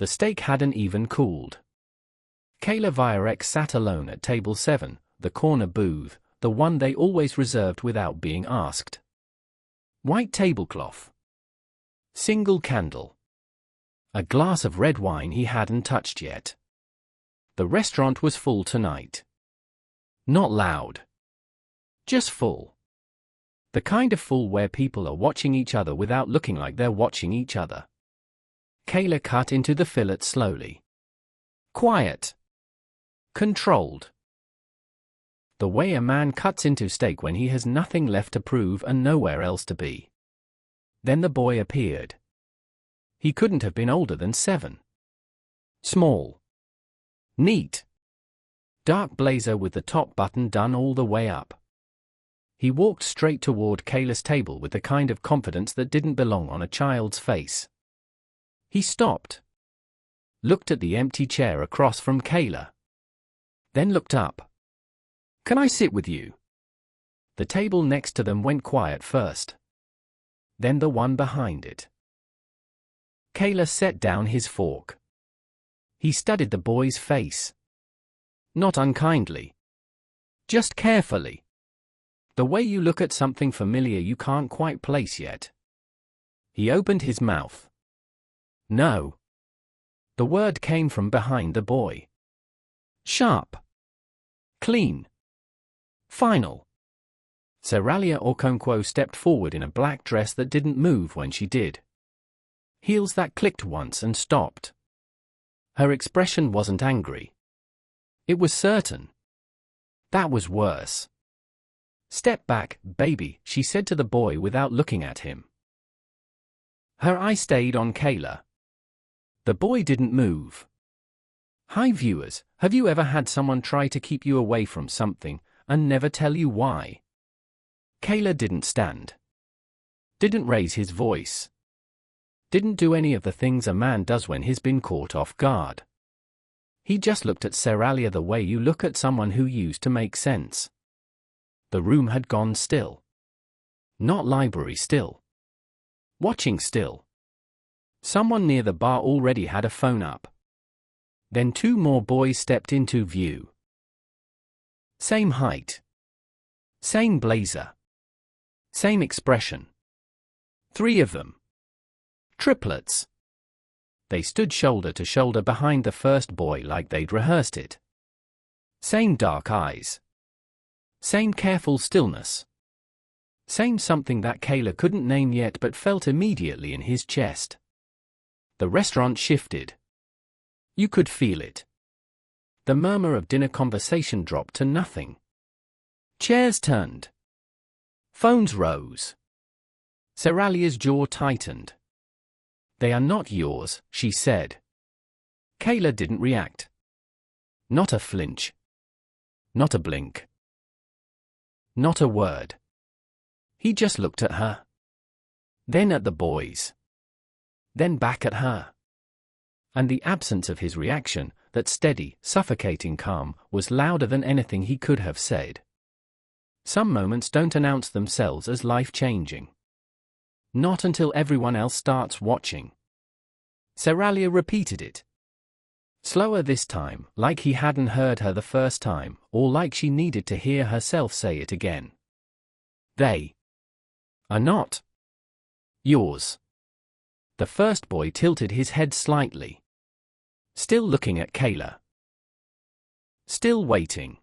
The steak hadn't even cooled. Kayla Viereck sat alone at table 7, the corner booth, the one they always reserved without being asked. White tablecloth. Single candle. A glass of red wine he hadn't touched yet. The restaurant was full tonight. Not loud. Just full. The kind of full where people are watching each other without looking like they're watching each other. Kayla cut into the fillet slowly. Quiet. Controlled. The way a man cuts into steak when he has nothing left to prove and nowhere else to be. Then the boy appeared. He couldn't have been older than 7. Small. Neat. Dark blazer with the top button done all the way up. He walked straight toward Kayla's table with the kind of confidence that didn't belong on a child's face. He stopped. Looked at the empty chair across from Kayla. Then looked up. "Can I sit with you?" The table next to them went quiet first. Then the one behind it. Kayla set down his fork. He studied the boy's face. Not unkindly. Just carefully. The way you look at something familiar you can't quite place yet. He opened his mouth. No. The word came from behind the boy. Sharp. Clean. Final. Seralia Okonkwo stepped forward in a black dress that didn't move when she did. Heels that clicked once and stopped. Her expression wasn't angry. It was certain. That was worse. "Step back, baby," she said to the boy without looking at him. Her eye stayed on Kayla. The boy didn't move. Hi viewers, have you ever had someone try to keep you away from something and never tell you why? Kayla didn't stand. Didn't raise his voice. Didn't do any of the things a man does when he's been caught off guard. He just looked at Seralia the way you look at someone who used to make sense. The room had gone still. Not library still. Watching still. Someone near the bar already had a phone up. Then 2 more boys stepped into view. Same height. Same blazer. Same expression. 3 of them. Triplets. They stood shoulder to shoulder behind the first boy like they'd rehearsed it. Same dark eyes. Same careful stillness. Same something that Kayla couldn't name yet but felt immediately in his chest. The restaurant shifted. You could feel it. The murmur of dinner conversation dropped to nothing. Chairs turned. Phones rose. Seralia's jaw tightened. "They are not yours," she said. Kayla didn't react. Not a flinch. Not a blink. Not a word. He just looked at her. Then at the boys. Then back at her. And the absence of his reaction, that steady, suffocating calm, was louder than anything he could have said. Some moments don't announce themselves as life-changing. Not until everyone else starts watching. Seralia repeated it. Slower this time, like he hadn't heard her the first time, or like she needed to hear herself say it again. They are not yours. The first boy tilted his head slightly. Still looking at Kayla. Still waiting.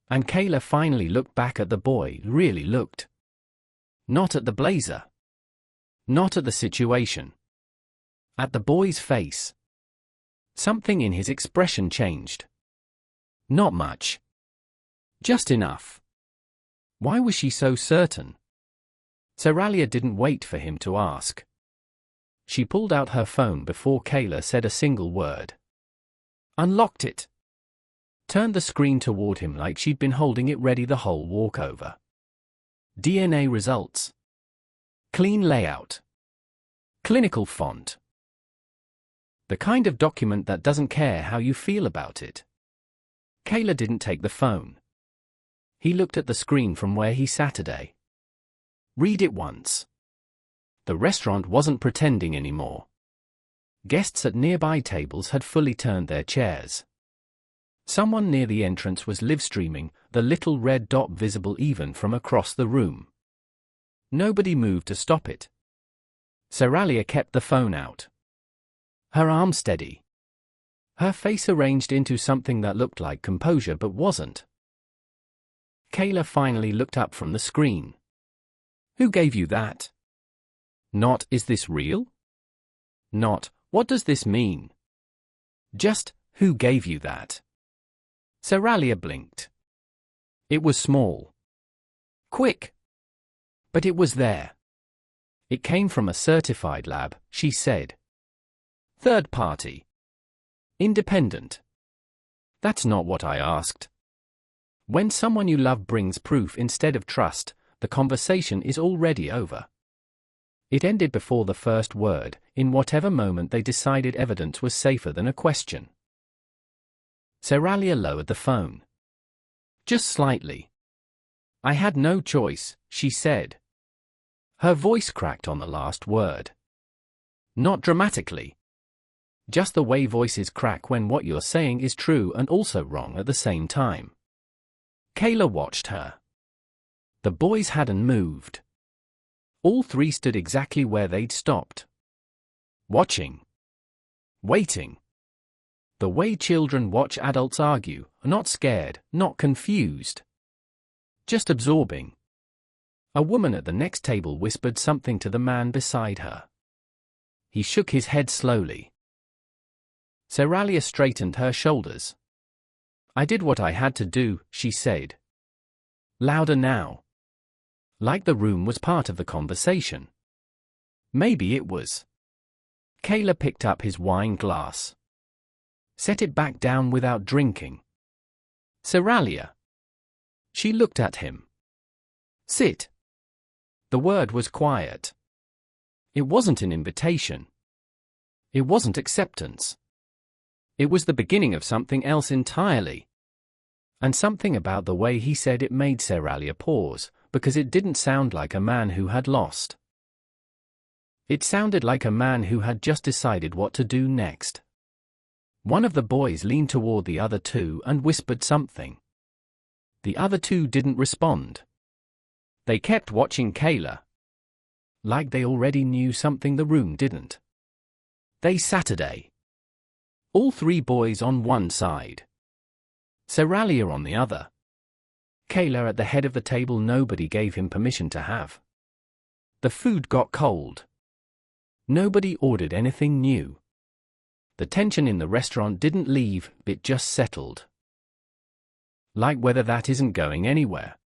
And Kayla finally looked back at the boy, really looked. Not at the blazer. Not at the situation. At the boy's face. Something in his expression changed. Not much. Just enough. Why was she so certain? Seralia didn't wait for him to ask. She pulled out her phone before Kayla said a single word. Unlocked it. Turned the screen toward him like she'd been holding it ready the whole walkover. DNA results. Clean layout. Clinical font. The kind of document that doesn't care how you feel about it. Kayla didn't take the phone. He looked at the screen from where he sat today. Read it once. The restaurant wasn't pretending anymore. Guests at nearby tables had fully turned their chairs. Someone near the entrance was live-streaming, the little red dot visible even from across the room. Nobody moved to stop it. Seralia kept the phone out. Her arm steady. Her face arranged into something that looked like composure but wasn't. Kayla finally looked up from the screen. Who gave you that? Not, is this real? Not, what does this mean? Just, who gave you that? Seralia blinked. It was small. Quick. But it was there. It came from a certified lab, she said. Third party. Independent. That's not what I asked. When someone you love brings proof instead of trust, the conversation is already over. It ended before the first word, in whatever moment they decided evidence was safer than a question. Seralia lowered the phone. Just slightly. I had no choice, she said. Her voice cracked on the last word. Not dramatically. Just the way voices crack when what you're saying is true and also wrong at the same time. Kayla watched her. The boys hadn't moved. All three stood exactly where they'd stopped. Watching. Waiting. The way children watch adults argue, not scared, not confused. Just absorbing. A woman at the next table whispered something to the man beside her. He shook his head slowly. Seralia straightened her shoulders. I did what I had to do, she said. Louder now. Like the room was part of the conversation. Maybe it was. Kayla picked up his wine glass. Set it back down without drinking. Seralia. She looked at him. Sit. The word was quiet. It wasn't an invitation. It wasn't acceptance. It was the beginning of something else entirely. And something about the way he said it made Seralia pause, because it didn't sound like a man who had lost. It sounded like a man who had just decided what to do next. One of the boys leaned toward the other two and whispered something. The other two didn't respond. They kept watching Kayla. Like they already knew something the room didn't. They Saturday. All three boys on one side. Seralia on the other. Kayla at the head of the table nobody gave him permission to have. The food got cold. Nobody ordered anything new. The tension in the restaurant didn't leave, it just settled. Like whether that isn't going anywhere.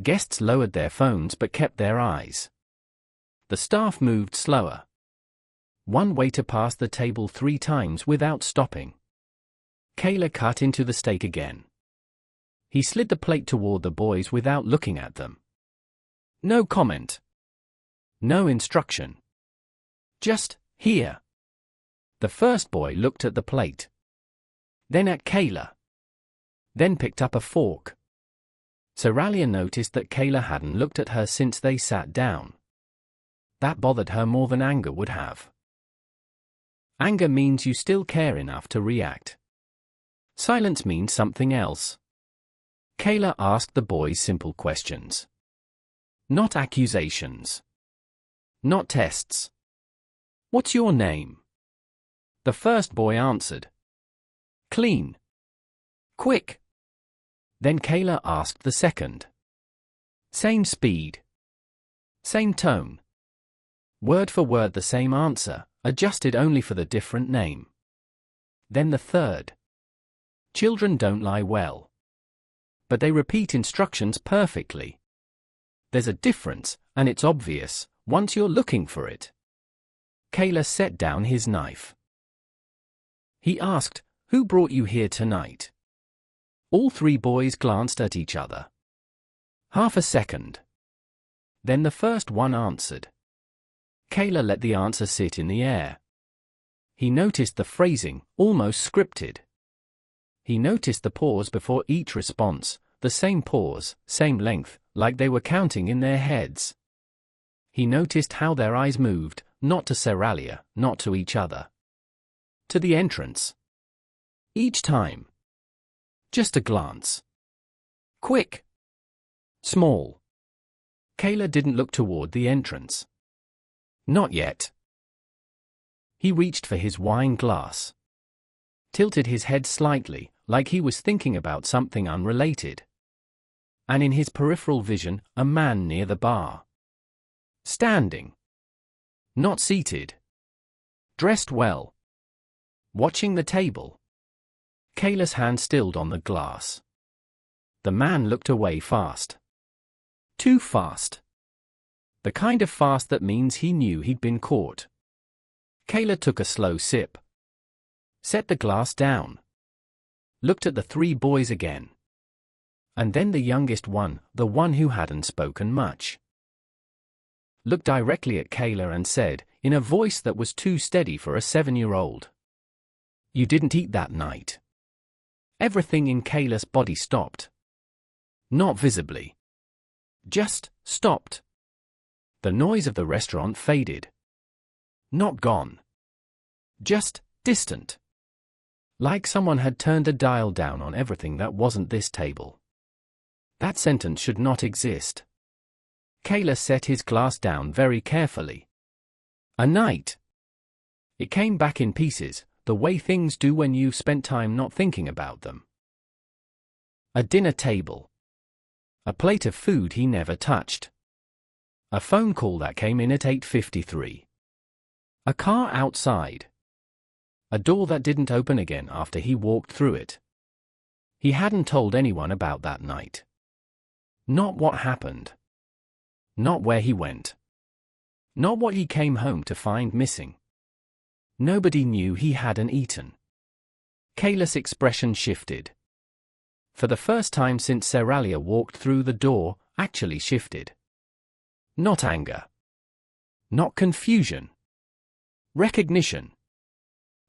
Guests lowered their phones but kept their eyes. The staff moved slower. One waiter passed the table 3 times without stopping. Kayla cut into the steak again. He slid the plate toward the boys without looking at them. No comment. No instruction. Just, here. The first boy looked at the plate. Then at Kayla. Then picked up a fork. Seralia noticed that Kayla hadn't looked at her since they sat down. That bothered her more than anger would have. Anger means you still care enough to react. Silence means something else. Kayla asked the boys simple questions. Not accusations. Not tests. What's your name? The first boy answered. Clean. Quick. Then Kayla asked the second. Same speed. Same tone. Word for word the same answer, adjusted only for the different name. Then the third. Children don't lie well. But they repeat instructions perfectly. There's a difference, and it's obvious, once you're looking for it. Kayla set down his knife. He asked, Who brought you here tonight? All 3 boys glanced at each other. Half a second. Then the first one answered. Kayla let the answer sit in the air. He noticed the phrasing, almost scripted. He noticed the pause before each response, the same pause, same length, like they were counting in their heads. He noticed how their eyes moved, not to Seralia, not to each other. to the entrance. Each time. Just a glance. Quick. Small. Kayla didn't look toward the entrance. Not yet. He reached for his wine glass. Tilted his head slightly, like he was thinking about something unrelated. And in his peripheral vision, a man near the bar. Standing. Not seated. Dressed well. Watching the table. Kayla's hand stilled on the glass. The man looked away fast. Too fast. The kind of fast that means he knew he'd been caught. Kayla took a slow sip. Set the glass down. Looked at the three boys again. And then the youngest one, the one who hadn't spoken much. Looked directly at Kayla and said, in a voice that was too steady for a 7-year-old. You didn't eat that night. Everything in Kayla's body stopped. Not visibly. Just stopped. The noise of the restaurant faded. Not gone. Just distant. Like someone had turned a dial down on everything that wasn't this table. That sentence should not exist. Kayla set his glass down very carefully. A night. It came back in pieces, the way things do when you've spent time not thinking about them. A dinner table. A plate of food he never touched. A phone call that came in at 8:53. A car outside. A door that didn't open again after he walked through it. He hadn't told anyone about that night. Not what happened. Not where he went. Not what he came home to find missing. Nobody knew he hadn't eaten. Kayla's expression shifted. For the first time since Seralia walked through the door, actually shifted. Not anger. Not confusion. Recognition.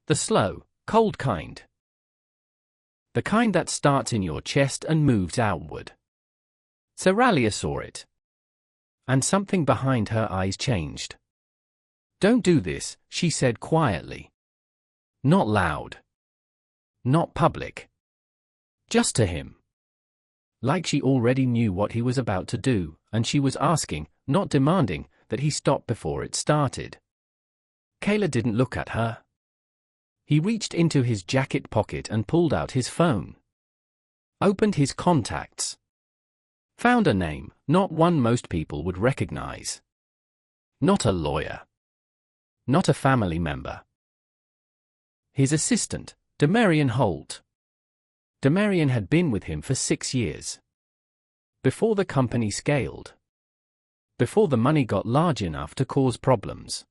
The slow, cold kind. The kind that starts in your chest and moves outward. Seralia saw it. And something behind her eyes changed. Don't do this, she said quietly. Not loud. Not public. Just to him. Like she already knew what he was about to do, and she was asking, not demanding, that he stop before it started. Kayla didn't look at her. He reached into his jacket pocket and pulled out his phone. Opened his contacts. Found a name, not one most people would recognize. Not a lawyer. Not a family member. His assistant, Demarian Holt. Demarian had been with him for 6 years. Before the company scaled. Before the money got large enough to cause problems.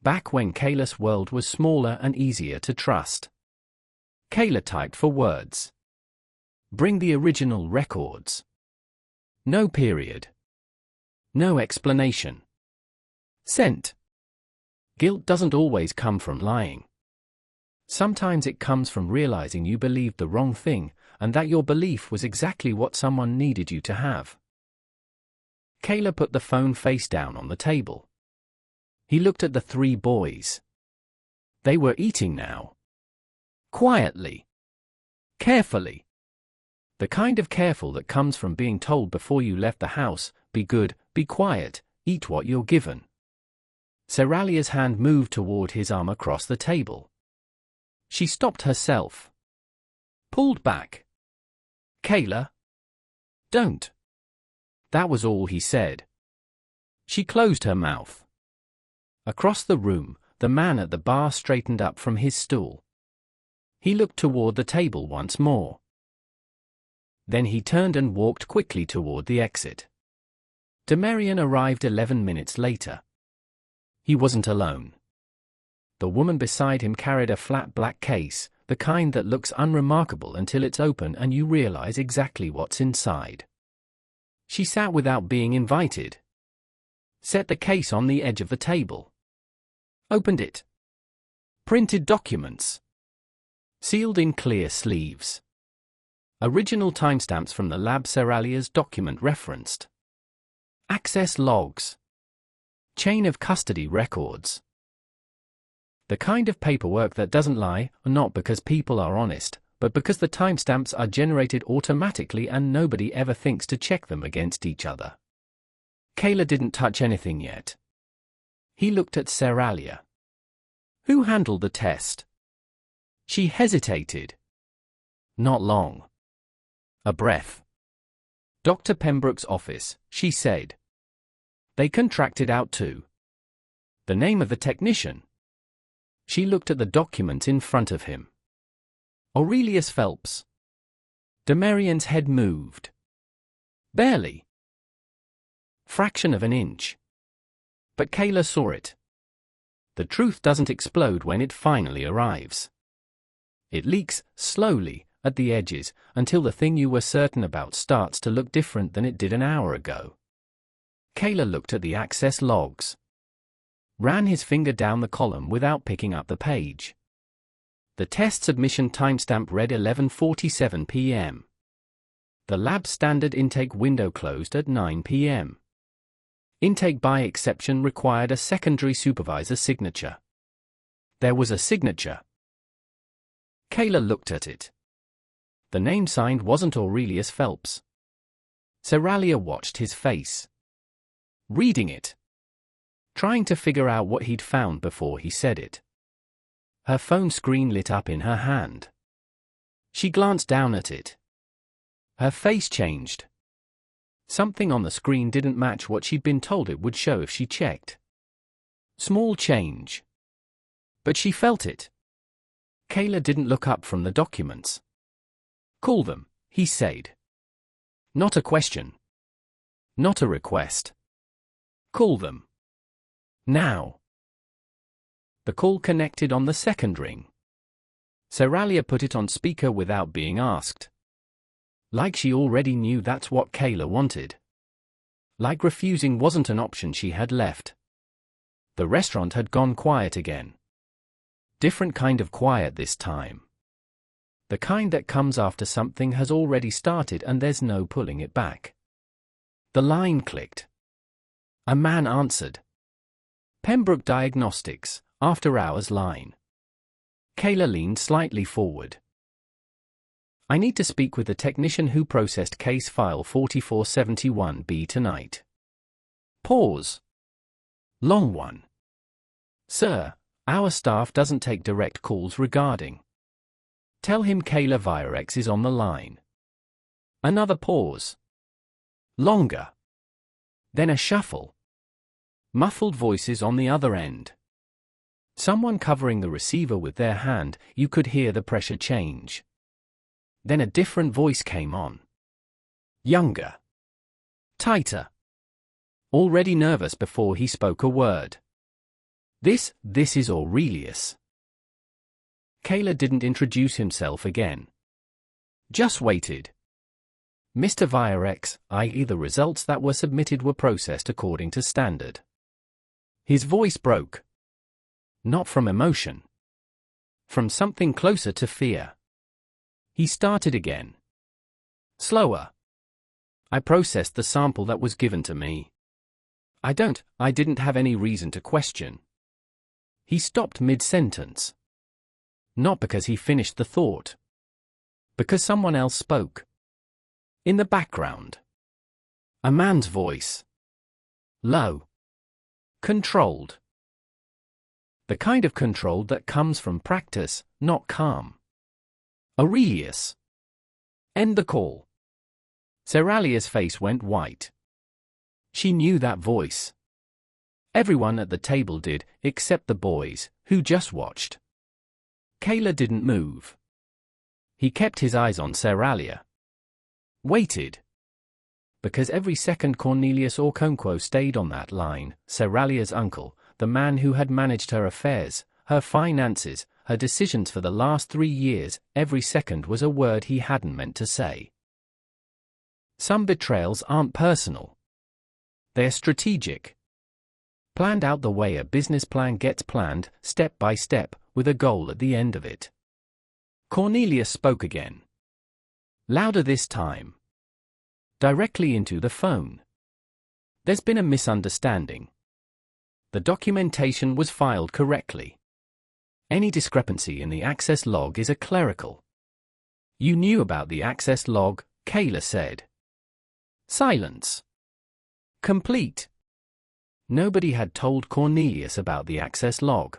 Back when Kayla's world was smaller and easier to trust. Kayla typed for words. Bring the original records. No period. No explanation. Sent. Guilt doesn't always come from lying. Sometimes it comes from realizing you believed the wrong thing, and that your belief was exactly what someone needed you to have. Kayla put the phone face down on the table. He looked at the three boys. They were eating now. Quietly. Carefully. The kind of careful that comes from being told before you left the house, be good, be quiet, eat what you're given. Seralia's hand moved toward his arm across the table. She stopped herself. Pulled back. Kayla. Don't. That was all he said. She closed her mouth. Across the room, the man at the bar straightened up from his stool. He looked toward the table once more. Then he turned and walked quickly toward the exit. Demarian arrived 11 minutes later. He wasn't alone. The woman beside him carried a flat black case, the kind that looks unremarkable until it's open and you realize exactly what's inside. She sat without being invited. Set the case on the edge of the table. Opened it. Printed documents. Sealed in clear sleeves. Original timestamps from the lab Seralia's document referenced. Access logs. Chain of custody records. The kind of paperwork that doesn't lie, not because people are honest, but because the timestamps are generated automatically and nobody ever thinks to check them against each other. Kayla didn't touch anything yet. He looked at Seralia. Who handled the test? She hesitated. Not long. A breath. Dr. Pembroke's office, she said. They contracted out too. The name of the technician. She looked at the document in front of him. Aurelius Phelps. Demarion's head moved. Barely. Fraction of an inch. But Kayla saw it. The truth doesn't explode when it finally arrives. It leaks, slowly, at the edges, until the thing you were certain about starts to look different than it did an hour ago. Kayla looked at the access logs. Ran his finger down the column without picking up the page. The test submission timestamp read 11:47 p.m. The lab standard intake window closed at 9 p.m. Intake by exception required a secondary supervisor signature. There was a signature. Kayla looked at it. The name signed wasn't Aurelius Phelps. Seralia watched his face. Reading it. Trying to figure out what he'd found before he said it. Her phone screen lit up in her hand. She glanced down at it. Her face changed. Something on the screen didn't match what she'd been told it would show if she checked. Small change. But she felt it. Kayla didn't look up from the documents. Call them, he said. Not a question. Not a request. Call them. Now. The call connected on the second ring. Seralia put it on speaker without being asked. Like she already knew that's what Kayla wanted. Like refusing wasn't an option she had left. The restaurant had gone quiet again. Different kind of quiet this time. The kind that comes after something has already started and there's no pulling it back. The line clicked. A man answered. Pembroke Diagnostics, after hours line. Kayla leaned slightly forward. I need to speak with the technician who processed case file 4471B tonight. Pause. Long one. Sir, our staff doesn't take direct calls regarding. Tell him Kayla Virex is on the line. Another pause. Longer. Then a shuffle. Muffled voices on the other end. Someone covering the receiver with their hand, you could hear the pressure change. Then a different voice came on. Younger. Tighter. Already nervous before he spoke a word. This is Aurelius. Kayla didn't introduce himself again. Just waited. Mr. Virex, i.e. the results that were submitted were processed according to standard. His voice broke. Not from emotion. From something closer to fear. He started again. Slower. I processed the sample that was given to me. I didn't have any reason to question. He stopped mid-sentence. Not because he finished the thought. Because someone else spoke. In the background. A man's voice. Low. Controlled. The kind of controlled that comes from practice, not calm. Aurelius. End the call. Seralia's face went white. She knew that voice. Everyone at the table did, except the boys, who just watched. Kayla didn't move. He kept his eyes on Seralia. Waited. Because every second Cornelius Okonkwo stayed on that line, Seralia's uncle, the man who had managed her affairs, her finances, her decisions for the last 3 years, every second was a word he hadn't meant to say. Some betrayals aren't personal. They're strategic. Planned out the way a business plan gets planned, step by step, with a goal at the end of it. Cornelius spoke again. Louder this time. Directly into the phone. There's been a misunderstanding. The documentation was filed correctly. Any discrepancy in the access log is a clerical. You knew about the access log, Kayla said. Silence. Complete. Nobody had told Cornelius about the access log.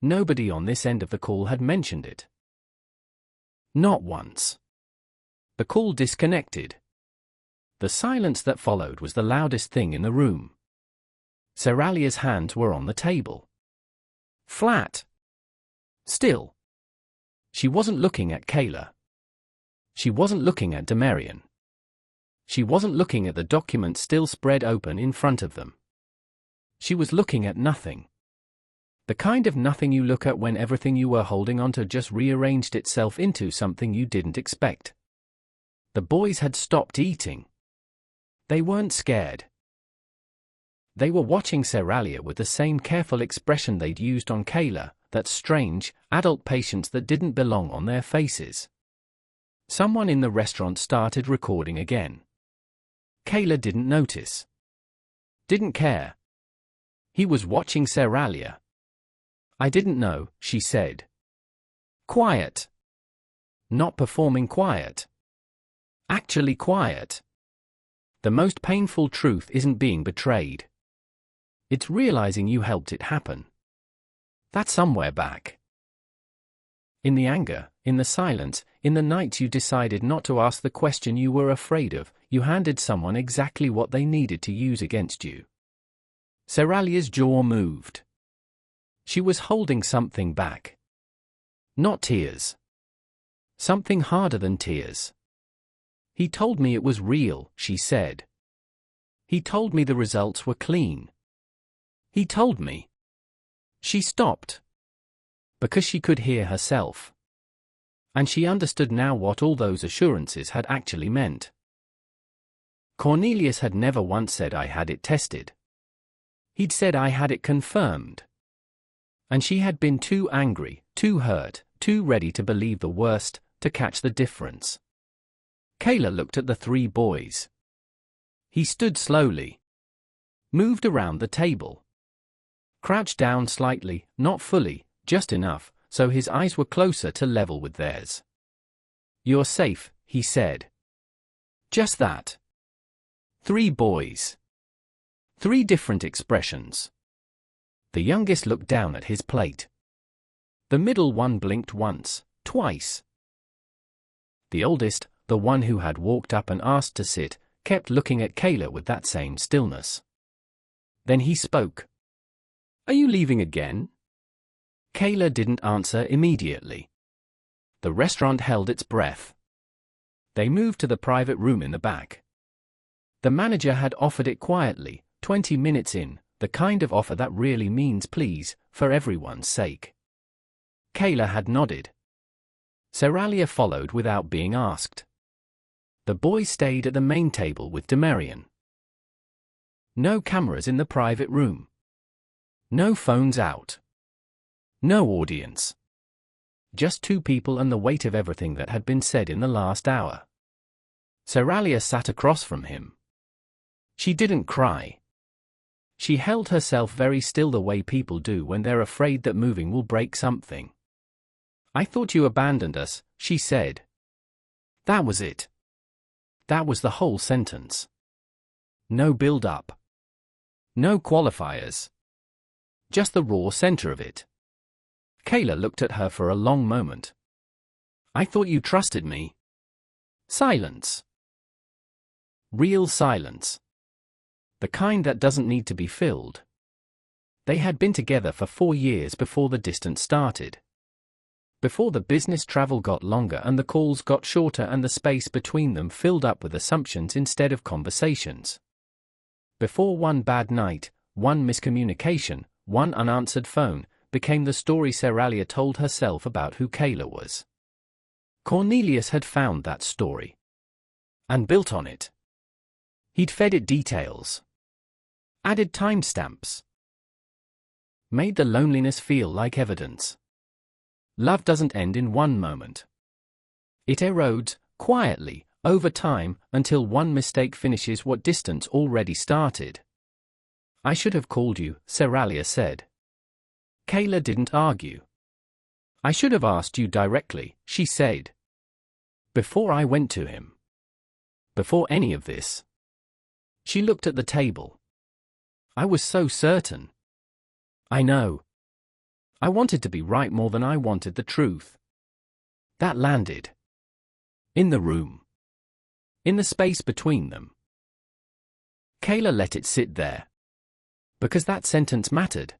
Nobody on this end of the call had mentioned it. Not once. The call disconnected. The silence that followed was the loudest thing in the room. Seralia's hands were on the table. Flat. Still. She wasn't looking at Kayla. She wasn't looking at Demarian. She wasn't looking at the document still spread open in front of them. She was looking at nothing. The kind of nothing you look at when everything you were holding onto just rearranged itself into something you didn't expect. The boys had stopped eating. They weren't scared. They were watching Seralia with the same careful expression they'd used on Kayla, that strange, adult patience that didn't belong on their faces. Someone in the restaurant started recording again. Kayla didn't notice. Didn't care. He was watching Seralia. I didn't know, she said. Quiet. Not performing quiet. Actually quiet. The most painful truth isn't being betrayed. It's realizing you helped it happen. That's somewhere back. In the anger, in the silence, in the nights you decided not to ask the question you were afraid of, you handed someone exactly what they needed to use against you. Seralia's jaw moved. She was holding something back. Not tears. Something harder than tears. He told me it was real, she said. He told me the results were clean. He told me. She stopped. Because she could hear herself. And she understood now what all those assurances had actually meant. Cornelius had never once said I had it tested. He'd said I had it confirmed. And she had been too angry, too hurt, too ready to believe the worst, to catch the difference. Kayla looked at the three boys. He stood slowly. Moved around the table. Crouched down slightly, not fully, just enough, so his eyes were closer to level with theirs. You're safe, he said. Just that. Three boys. Three different expressions. The youngest looked down at his plate. The middle one blinked once, twice. The oldest, the one who had walked up and asked to sit, kept looking at Kayla with that same stillness. Then he spoke. Are you leaving again? Kayla didn't answer immediately. The restaurant held its breath. They moved to the private room in the back. The manager had offered it quietly, 20 minutes in, the kind of offer that really means please, for everyone's sake. Kayla had nodded. Seralia followed without being asked. The boys stayed at the main table with Demarian. No cameras in the private room. No phones out. No audience. Just two people and the weight of everything that had been said in the last hour. Seralia sat across from him. She didn't cry. She held herself very still the way people do when they're afraid that moving will break something. I thought you abandoned us, she said. That was it. That was the whole sentence. No build-up. No qualifiers. Just the raw center of it. Kayla looked at her for a long moment. I thought you trusted me. Silence. Real silence. The kind that doesn't need to be filled. They had been together for 4 years before the distance started. Before the business travel got longer and the calls got shorter and the space between them filled up with assumptions instead of conversations. Before one bad night, one miscommunication, one unanswered phone, became the story Seralia told herself about who Kayla was. Cornelius had found that story. And built on it. He'd fed it details. Added timestamps. Made the loneliness feel like evidence. Love doesn't end in one moment. It erodes, quietly, over time, until one mistake finishes what distance already started. I should have called you, Seralia said. Kayla didn't argue. I should have asked you directly, she said. Before I went to him. Before any of this. She looked at the table. I was so certain. I know. I wanted to be right more than I wanted the truth. That landed. In the room. In the space between them. Kayla let it sit there. Because that sentence mattered.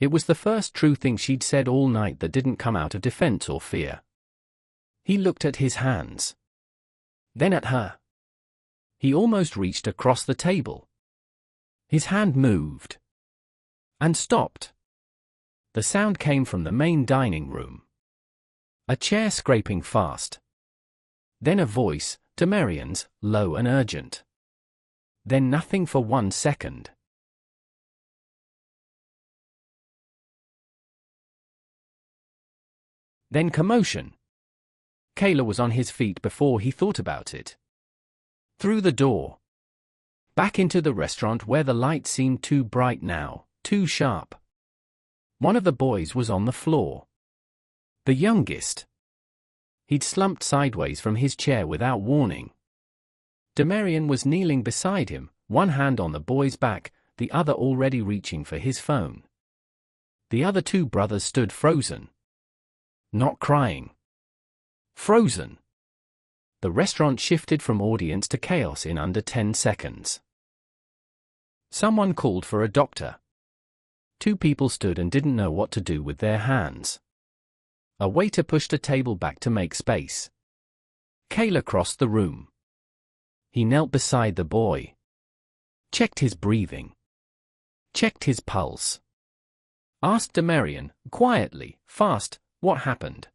It was the first true thing she'd said all night that didn't come out of defense or fear. He looked at his hands. Then at her. He almost reached across the table. His hand moved. And stopped. The sound came from the main dining room. A chair scraping fast. Then a voice, Demarian's, low and urgent. Then nothing for 1 second. Then commotion. Kayla was on his feet before he thought about it. Through the door. Back into the restaurant where the light seemed too bright now, too sharp. One of the boys was on the floor. The youngest. He'd slumped sideways from his chair without warning. Demarian was kneeling beside him, one hand on the boy's back, the other already reaching for his phone. The other two brothers stood frozen. Not crying. Frozen. The restaurant shifted from audience to chaos in under 10 seconds. Someone called for a doctor. Two people stood and didn't know what to do with their hands. A waiter pushed a table back to make space. Kayla crossed the room. He knelt beside the boy. Checked his breathing. Checked his pulse. Asked Demarian, quietly, fast, what happened.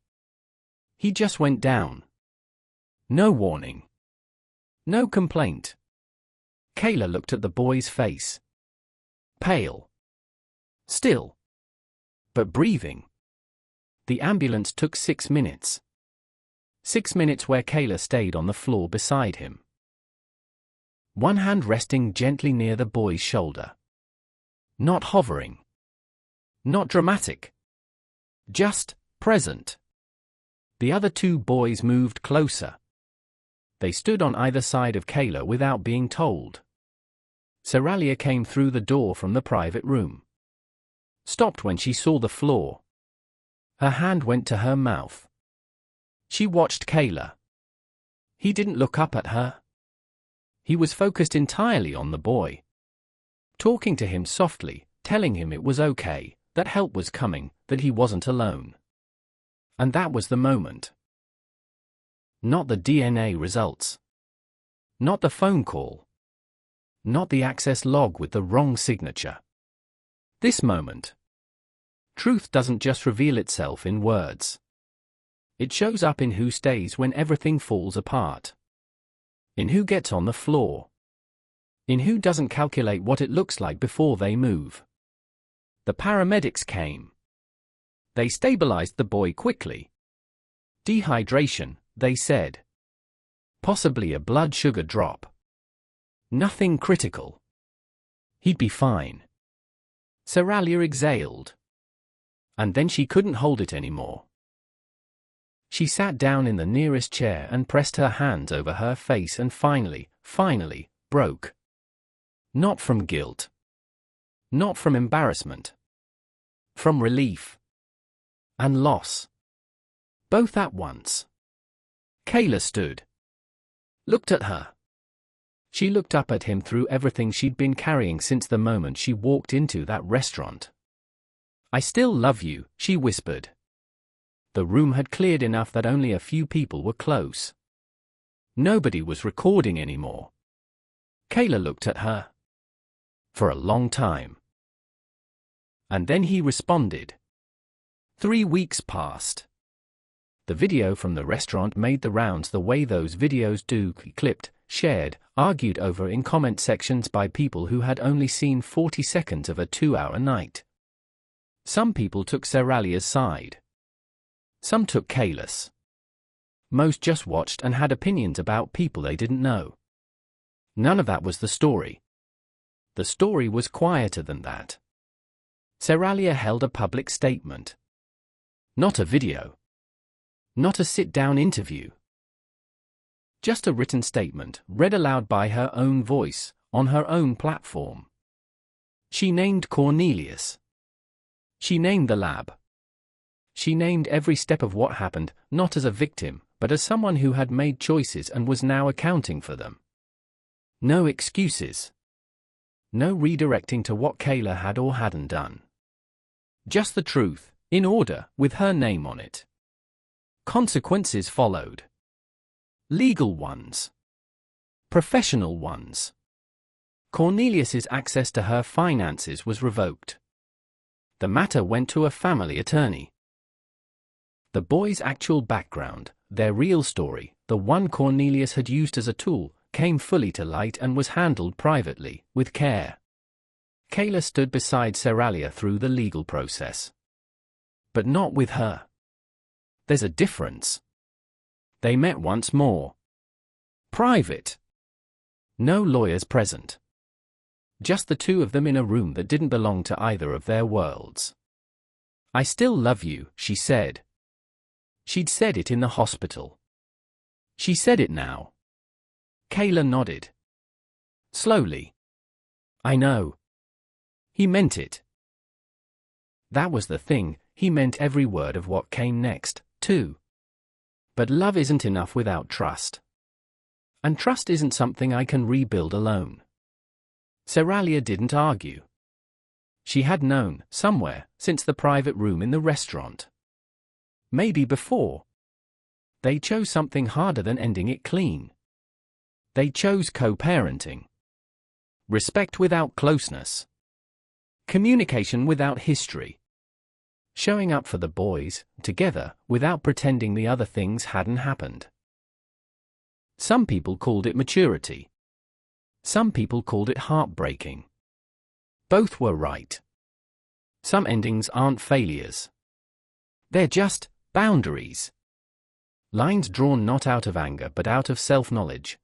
He just went down. No warning. No complaint. Kayla looked at the boy's face. Pale. Still. But breathing. The ambulance took 6 minutes. 6 minutes where Kayla stayed on the floor beside him. One hand resting gently near the boy's shoulder. Not hovering. Not dramatic. Just present. The other two boys moved closer. They stood on either side of Kayla without being told. Seralia came through the door from the private room. Stopped when she saw the floor. Her hand went to her mouth. She watched Kayla. He didn't look up at her. He was focused entirely on the boy. Talking to him softly, telling him it was okay, that help was coming, that he wasn't alone. And that was the moment. Not the DNA results. Not the phone call. Not the access log with the wrong signature. This moment. Truth doesn't just reveal itself in words. It shows up in who stays when everything falls apart. In who gets on the floor. In who doesn't calculate what it looks like before they move. The paramedics came. They stabilized the boy quickly. Dehydration, they said. Possibly a blood sugar drop. Nothing critical. He'd be fine. Seralia exhaled. And then she couldn't hold it anymore. She sat down in the nearest chair and pressed her hands over her face and finally, broke. Not from guilt. Not from embarrassment. From relief. And loss. Both at once. Kayla stood. Looked at her. She looked up at him through everything she'd been carrying since the moment she walked into that restaurant. I still love you, she whispered. The room had cleared enough that only a few people were close. Nobody was recording anymore. Kayla looked at her. For a long time. And then he responded. 3 weeks passed. The video from the restaurant made the rounds the way those videos do, clipped, shared, argued over in comment sections by people who had only seen 40 seconds of a 2-hour night. Some people took Seralia's side. Some took Kayla's. Most just watched and had opinions about people they didn't know. None of that was the story. The story was quieter than that. Seralia held a public statement. Not a video. Not a sit-down interview. Just a written statement, read aloud by her own voice, on her own platform. She named Cornelius. She named the lab. She named every step of what happened, not as a victim, but as someone who had made choices and was now accounting for them. No excuses. No redirecting to what Kayla had or hadn't done. Just the truth, in order, with her name on it. Consequences followed. Legal ones. Professional ones. Cornelius's access to her finances was revoked. The matter went to a family attorney. The boys' actual background, their real story, the one Cornelius had used as a tool, came fully to light and was handled privately, with care. Kayla stood beside Seralia through the legal process. But not with her. There's a difference. They met once more. Private. No lawyers present. Just the two of them in a room that didn't belong to either of their worlds. "I still love you," she said. She'd said it in the hospital. She said it now. Kayla nodded. Slowly. "I know." He meant it. That was the thing, he meant every word of what came next, too. But love isn't enough without trust. And trust isn't something I can rebuild alone. Seralia didn't argue. She had known, somewhere, since the private room in the restaurant. Maybe before. They chose something harder than ending it clean. They chose co-parenting. Respect without closeness. Communication without history. Showing up for the boys, together, without pretending the other things hadn't happened. Some people called it maturity. Some people called it heartbreaking. Both were right. Some endings aren't failures. They're just boundaries. Lines drawn not out of anger but out of self-knowledge.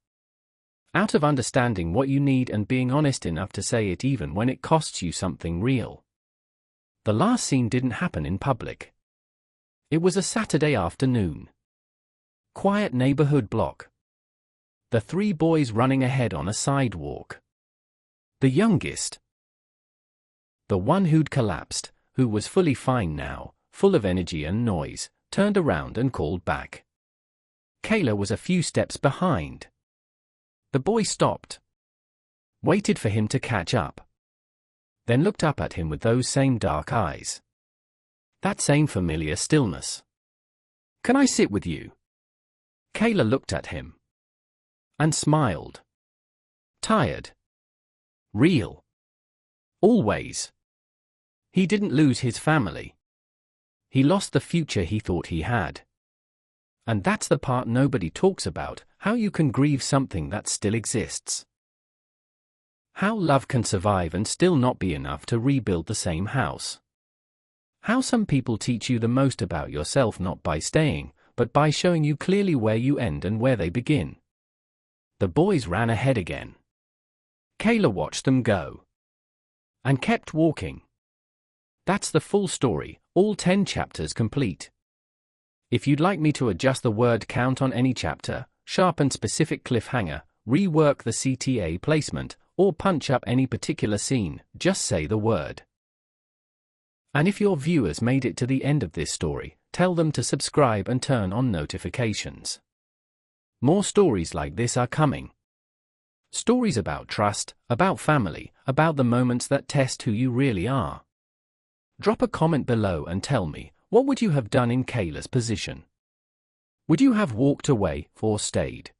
Out of understanding what you need and being honest enough to say it even when it costs you something real. The last scene didn't happen in public. It was a Saturday afternoon. Quiet neighborhood block. The three boys running ahead on a sidewalk. The youngest. The one who'd collapsed, who was fully fine now, full of energy and noise, turned around and called back. Kayla was a few steps behind. The boy stopped. Waited for him to catch up. Then looked up at him with those same dark eyes. That same familiar stillness. "Can I sit with you?" Kayla looked at him. And smiled. Tired. Real. Always. He didn't lose his family. He lost the future he thought he had. And that's the part nobody talks about, how you can grieve something that still exists. How love can survive and still not be enough to rebuild the same house. How some people teach you the most about yourself not by staying, but by showing you clearly where you end and where they begin. The boys ran ahead again. Kayla watched them go. And kept walking. That's the full story, all 10 chapters complete. If you'd like me to adjust the word count on any chapter, sharpen specific cliffhanger, rework the CTA placement, or punch up any particular scene, just say the word. And if your viewers made it to the end of this story, tell them to subscribe and turn on notifications. More stories like this are coming. Stories about trust, about family, about the moments that test who you really are. Drop a comment below and tell me, what would you have done in Kayla's position? Would you have walked away or stayed?